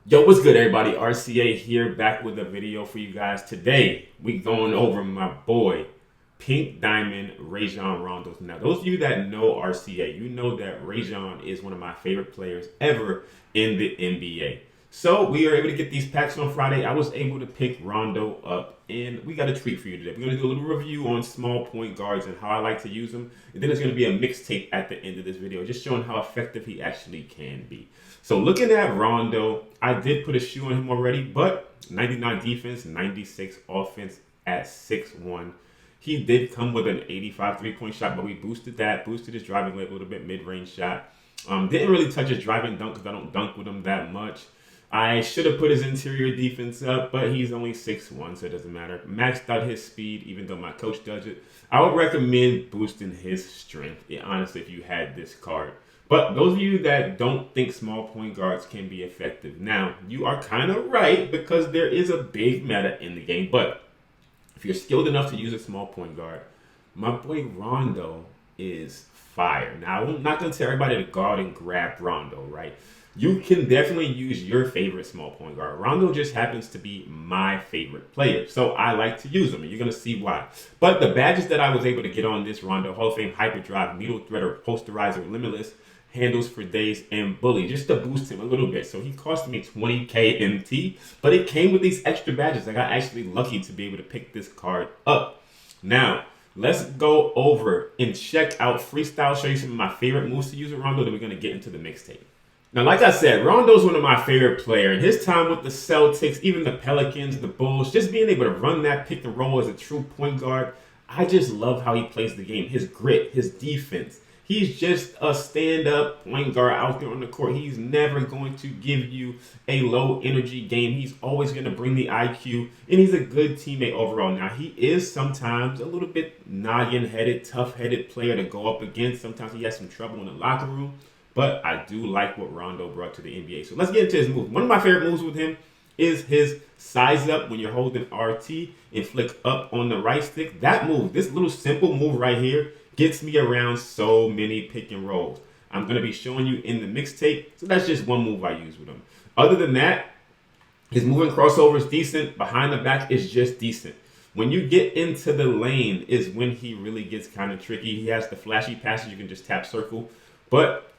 Yo, what's good, everybody? RCA here, back with a video for you guys. Today, we going over my boy, Pink Diamond Rajon Rondo. Now, those of you that know RCA, you know that Rajon is one of my favorite players ever in the NBA. So, we are able to get these packs on Friday. I was able to pick Rondo up, and we got a treat for you today. We're going to do a little review on small point guards and how I like to use them. And then there's going to be a mixtape at the end of this video, just showing how effective he actually can be. So looking at Rondo, I did put a shoe on him already, but 99 defense, 96 offense at 6'1". He did come with an 85 three-point shot, but we boosted that, boosted his driving leg a little bit, mid-range shot. Didn't really touch his driving dunk because I don't dunk with him that much. I should have put his interior defense up, but he's only 6'1", so it doesn't matter. Maxed out his speed, even though my coach does it. I would recommend boosting his strength, honestly, if you had this card. But those of you that don't think small point guards can be effective, now, you are kind of right because there is a big meta in the game. But if you're skilled enough to use a small point guard, my boy Rondo is fire. Now, I'm not going to tell everybody to guard and grab Rondo, right? You can definitely use your favorite small point guard. Rondo just happens to be my favorite player, so I like to use him, and you're going to see why. But the badges that I was able to get on this Rondo: Hall of Fame Hyperdrive, Needle Threader, Posterizer, Limitless, Handles for Days, and Bully, just to boost him a little bit. So he cost me 20k MT, but it came with these extra badges. I got actually lucky to be able to pick this card up. Now, let's go over and check out Freestyle, show you some of my favorite moves to use with Rondo, then we're going to get into the mixtape. Now, like I said, Rondo's one of my favorite players. His time with the Celtics, even the Pelicans, the Bulls, just being able to run that pick and roll as a true point guard, I just love how he plays the game. His grit, his defense. He's just a stand-up point guard out there on the court. He's never going to give you a low-energy game. He's always going to bring the IQ, and he's a good teammate overall. Now, he is sometimes a little bit noggin-headed, tough-headed player to go up against. Sometimes he has some trouble in the locker room, but I do like what Rondo brought to the NBA. So let's get into his move. One of my favorite moves with him is his size up when you're holding RT and flick up on the right stick. That move, this little simple move right here, gets me around so many pick and rolls. I'm going to be showing you in the mixtape, so that's just one move I use with him. Other than that, his moving crossover is decent. Behind the back is just decent. When you get into the lane is when he really gets kind of tricky. He has the flashy passes, you can just tap circle. But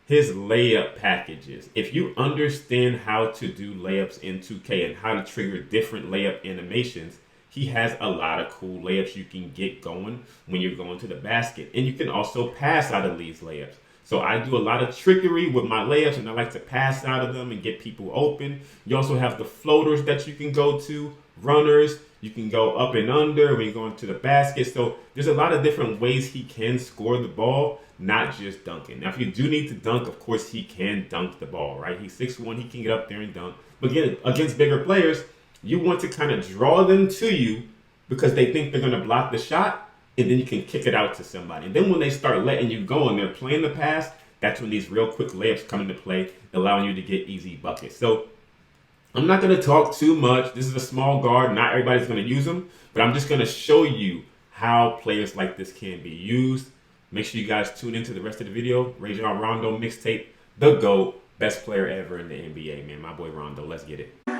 his layup packages, if you understand how to do layups in 2K and how to trigger different layup animations, he has a lot of cool layups you can get going when you're going to the basket. And you can also pass out of these layups. So I do a lot of trickery with my layups, and I like to pass out of them and get people open. You also have the floaters that you can go to, runners. You can go up and under when you're going to the basket. So there's a lot of different ways he can score the ball, not just dunking. Now, if you do need to dunk, of course, he can dunk the ball, right? He's 6'1", he can get up there and dunk. But again, against bigger players, you want to kind of draw them to you because they think they're going to block the shot, and then you can kick it out to somebody. And then when they start letting you go and they're playing the pass, that's when these real quick layups come into play, allowing you to get easy buckets. So I'm not going to talk too much. This is a small guard. Not everybody's going to use them, but I'm just going to show you how players like this can be used. Make sure you guys tune into the rest of the video. Rajon Rondo mixtape, the GOAT, best player ever in the NBA, man. My boy Rondo. Let's get it.